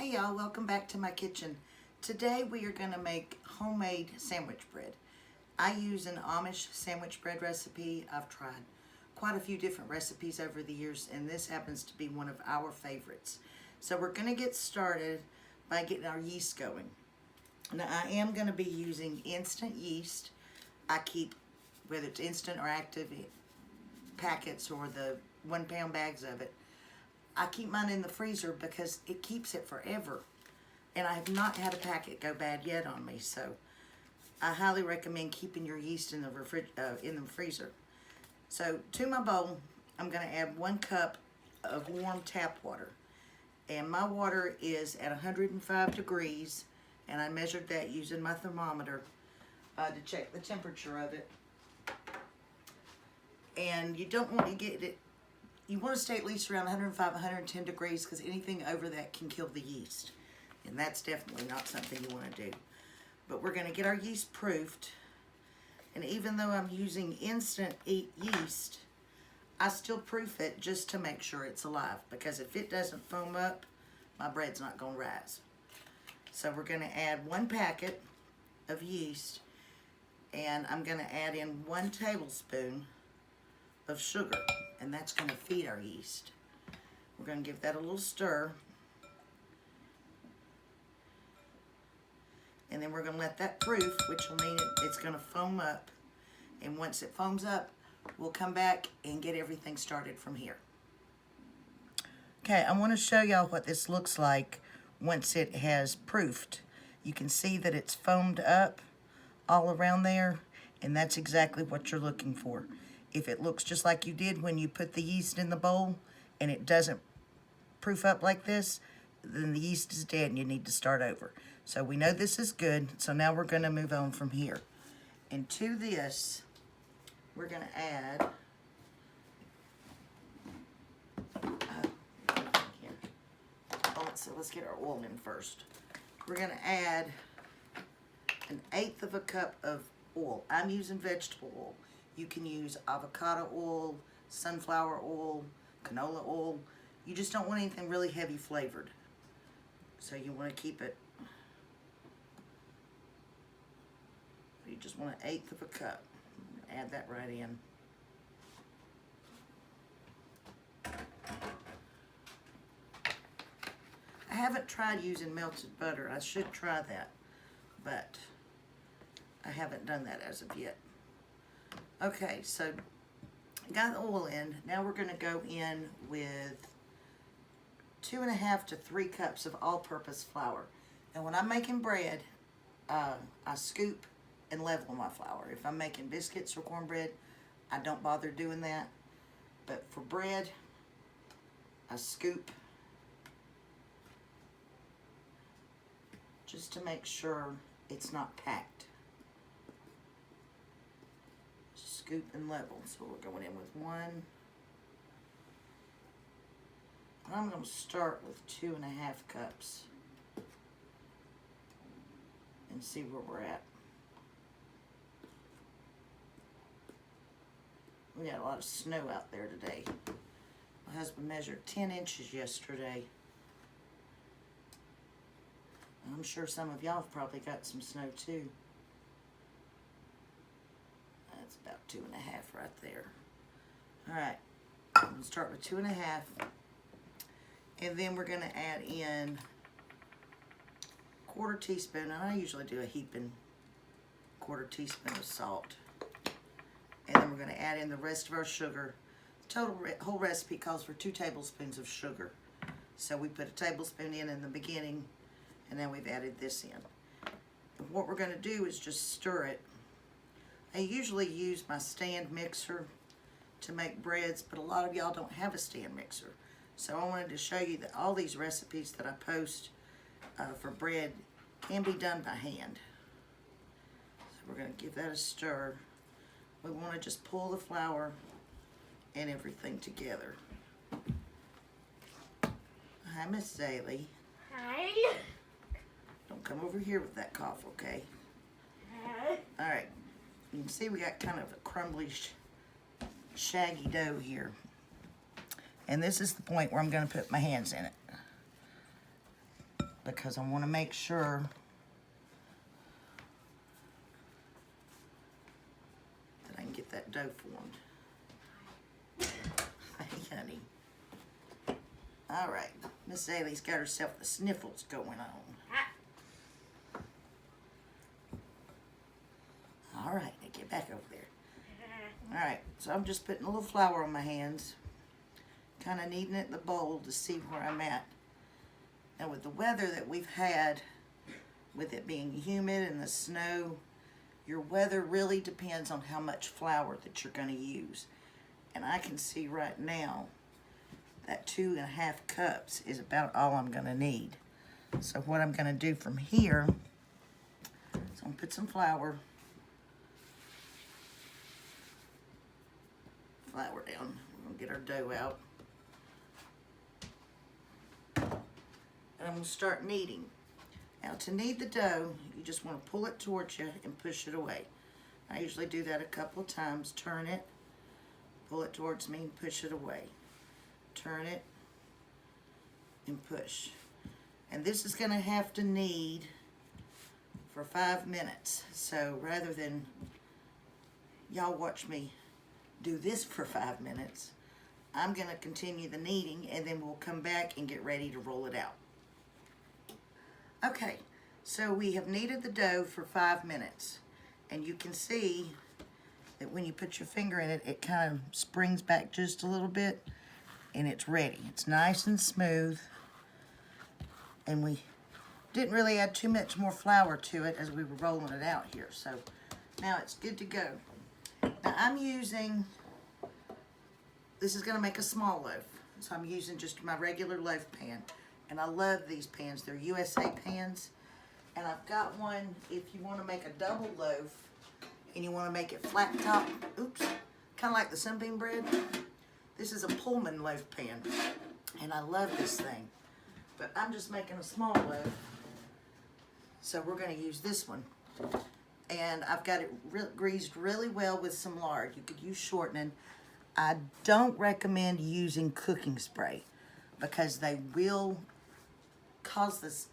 Hey y'all, welcome back to my kitchen. Today we are going to make homemade sandwich bread. I use an Amish sandwich bread recipe. I've tried quite a few different recipes over the years, and this happens to be one of our favorites. So we're going to get started by getting our yeast going. Now I am going to be using instant yeast. I keep, whether it's instant or active packets or the 1 pound bags of it, I keep mine in the freezer because it keeps it forever. And I have not had a packet go bad yet on me, so I highly recommend keeping your yeast in the freezer. So to my bowl, I'm going to add 1 cup of warm tap water. And my water is at 105 degrees, and I measured that using my thermometer to check the temperature of it. And you don't want to get it, you want to stay at least around 105, 110 degrees because anything over that can kill the yeast. And that's definitely not something you want to do. But we're going to get our yeast proofed. And even though I'm using instant yeast, I still proof it just to make sure it's alive. Because if it doesn't foam up, my bread's not going to rise. So we're going to add 1 packet of yeast. And I'm going to add in 1 tablespoon of sugar. And that's going to feed our yeast. We're going to give that a little stir. And then we're going to let that proof, which will mean it's going to foam up. And once it foams up, we'll come back and get everything started from here. Okay, I want to show y'all what this looks like once it has proofed. You can see that it's foamed up all around there, and that's exactly what you're looking for. If it looks just like you did when you put the yeast in the bowl and it doesn't proof up like this, then the yeast is dead and you need to start over. So we know this is good, so now we're going to move on from here. And to this, we're going to add, let's get our oil in first. We're going to add 1/8 of a cup of oil. I'm using vegetable oil. You can use avocado oil, sunflower oil, canola oil. You just don't want anything really heavy flavored. So you want to keep it, you just want 1/8 of a cup. Add that right in. I haven't tried using melted butter. I should try that, but I haven't done that as of yet. Okay, so got the oil in. Now we're going to go in with 2.5 to 3 cups of all-purpose flour. And when I'm making bread, I scoop and level my flour. If I'm making biscuits or cornbread, I don't bother doing that. But for bread, I scoop just to make sure it's not packed. Scoop and level. So we're going in with 1. I'm going to start with 2.5 cups and see where we're at. We got a lot of snow out there today. My husband measured 10 inches yesterday. I'm sure some of y'all have probably got some snow too. That's about 2.5 right there. All right, I'm going to start with 2.5. And then we're going to add in 1/4 teaspoon, and I usually do a heaping 1/4 teaspoon of salt. And then we're going to add in the rest of our sugar. Total whole recipe calls for 2 tablespoons of sugar. So we put a tablespoon in the beginning, and then we've added this in. And what we're going to do is just stir it. I usually use my stand mixer to make breads, but a lot of y'all don't have a stand mixer. So I wanted to show you that all these recipes that I post for bread can be done by hand. So we're going to give that a stir. We want to just pull the flour and everything together. Hi, Miss Daly. Hi. Don't come over here with that cough, okay? Hi. All right. You can see we got kind of a crumbly, shaggy dough here. And this is the point where I'm going to put my hands in it. because I want to make sure that I can get that dough formed. Hey, honey. All right, Miss Ailey's got herself the sniffles going on. All right, now get back over there. All right, so I'm just putting a little flour on my hands, kind of kneading it in the bowl to see where I'm at. Now with the weather that we've had, with it being humid and the snow, your weather really depends on how much flour that you're going to use. And I can see right now that 2.5 cups is about all I'm going to need. So what I'm going to do from here is I'm going to put some flour down. We're going to get our dough out. And I'm going to start kneading. Now to knead the dough, you just want to pull it towards you and push it away. I usually do that a couple of times. Turn it, pull it towards me and push it away. Turn it and push. And this is going to have to knead for 5 minutes. So rather than y'all watch me do this for 5 minutes, I'm going to continue the kneading and then we'll come back and get ready to roll it out. Okay, so we have kneaded the dough for 5 minutes, and you can see that when you put your finger in it, it kind of springs back just a little bit, and it's ready. It's nice and smooth, and we didn't really add too much more flour to it as we were rolling it out here, so now it's good to go. Now I'm using, this is going to make a small loaf, so I'm using just my regular loaf pan. And I love these pans. They're USA pans. And I've got one, if you want to make a double loaf and you want to make it flat top, oops, kind of like the sunbeam bread. This is a Pullman loaf pan. And I love this thing. But I'm just making a small loaf. So we're going to use this one. And I've got it greased really well with some lard. You could use shortening. I don't recommend using cooking spray because they will cause this,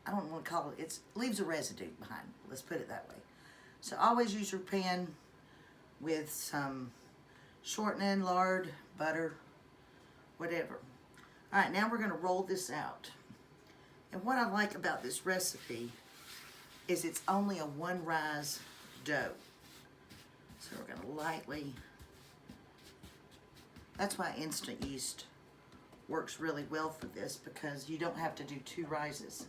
I don't want to call it, it leaves a residue behind, let's put it that way. So always use your pan with some shortening, lard, butter, whatever. All right, now we're going to roll this out. And what I like about this recipe is it's only a 1 rise dough. So we're going to lightly, that's why instant yeast works really well for this, because you don't have to do 2 rises.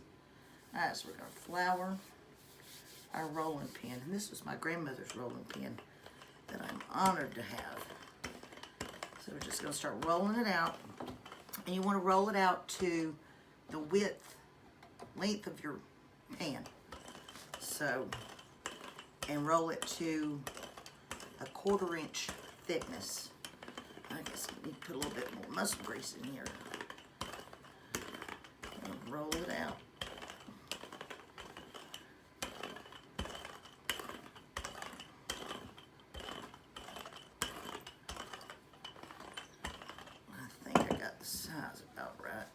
All right, so we're going to flour our rolling pin. And this was my grandmother's rolling pin that I'm honored to have. So we're just going to start rolling it out. And you want to roll it out to the length of your pan. So, and roll it to a 1/4 inch thickness. I guess we need to put a little bit more muscle grease in here. And roll it out. I think I got the size about right.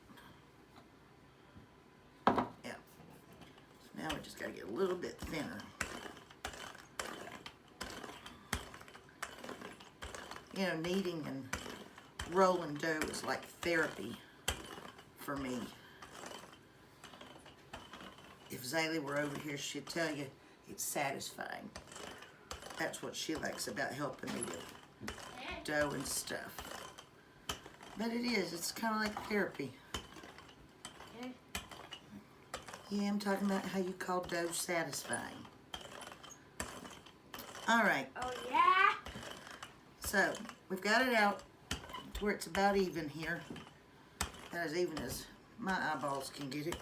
Yeah. So now we just got to get a little bit thinner. You know, kneading and rolling dough is like therapy for me. If Zaylee were over here, she'd tell you it's satisfying. That's what she likes about helping me with dough and stuff. But it is, it's kind of like therapy. Yeah, I'm talking about how you call dough satisfying. All right. Oh, yeah? So, we've got it out to where it's about even here. As even as my eyeballs can get it.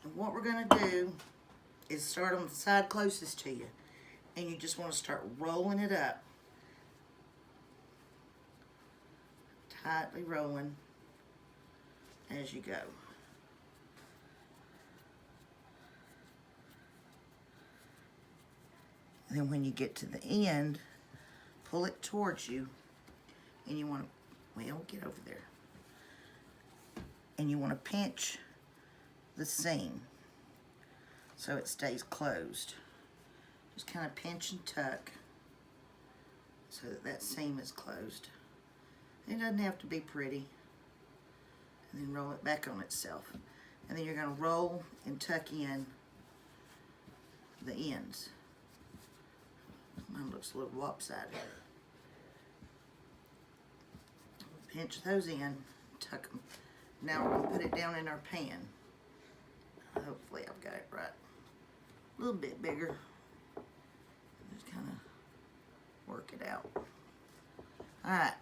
And what we're going to do is start on the side closest to you. And you just want to start rolling it up. Tightly rolling as you go. And then when you get to the end, pull it towards you, and you want to, well, get over there. And you want to pinch the seam so it stays closed. Just kind of pinch and tuck so that that seam is closed. It doesn't have to be pretty. And then roll it back on itself. And then you're going to roll and tuck in the ends. Mine looks a little lopsided. Pinch those in, tuck them. Now we're going to put it down in our pan. Hopefully I've got it right. A little bit bigger. Just kind of work it out. Alright,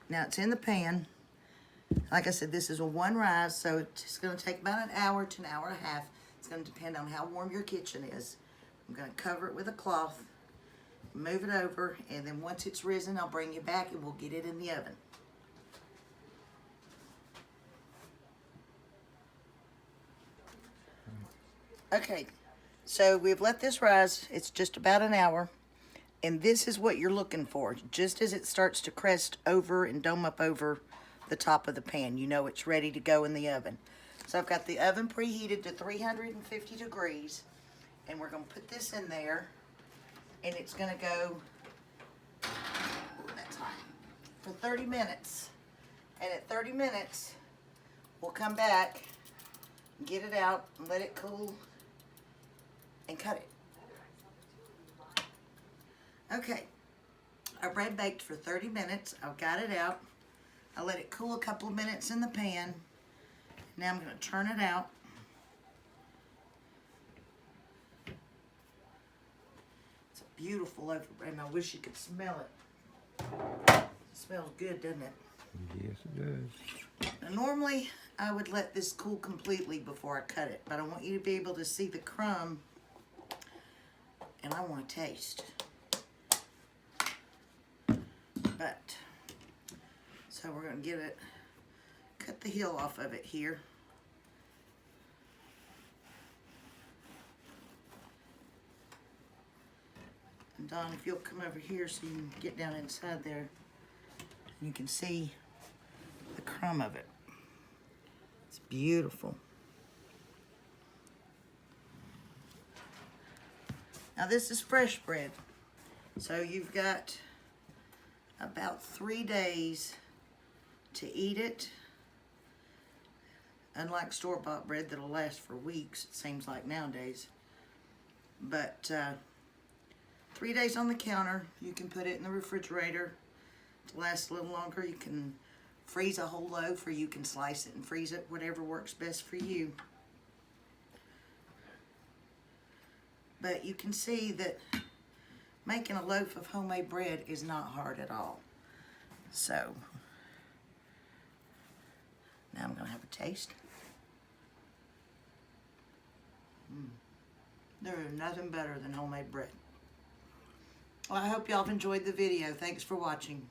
now it's in the pan. Like I said, this is a one rise, so it's going to take about an hour to an hour and a half. It's going to depend on how warm your kitchen is. I'm going to cover it with a cloth, move it over, and then once it's risen, I'll bring you back and we'll get it in the oven. Okay, so we've let this rise. It's just about an hour. And this is what you're looking for. Just as it starts to crest over and dome up over the top of the pan, you know it's ready to go in the oven. So I've got the oven preheated to 350 degrees. And we're going to put this in there. And it's going to go, that's hot, for 30 minutes. And at 30 minutes, we'll come back, get it out, and let it cool, and cut it. Okay, our bread baked for 30 minutes. I've got it out. I let it cool a couple of minutes in the pan. Now I'm going to turn it out. It's a beautiful loaf of bread, and I wish you could smell it. It smells good, doesn't it? Yes, it does. Now, normally, I would let this cool completely before I cut it, but I want you to be able to see the crumb, and I want to taste. But, so we're going to get it, cut the heel off of it here. And Don, if you'll come over here so you can get down inside there, you can see the crumb of it. It's beautiful. Now this is fresh bread, so you've got about 3 days to eat it. Unlike store-bought bread that'll last for weeks, it seems like nowadays. But 3 days on the counter. You can put it in the refrigerator to last a little longer. You can freeze a whole loaf, or you can slice it and freeze it, whatever works best for you. But you can see that making a loaf of homemade bread is not hard at all. So, now I'm going to have a taste. There is nothing better than homemade bread. Well, I hope y'all have enjoyed the video. Thanks for watching.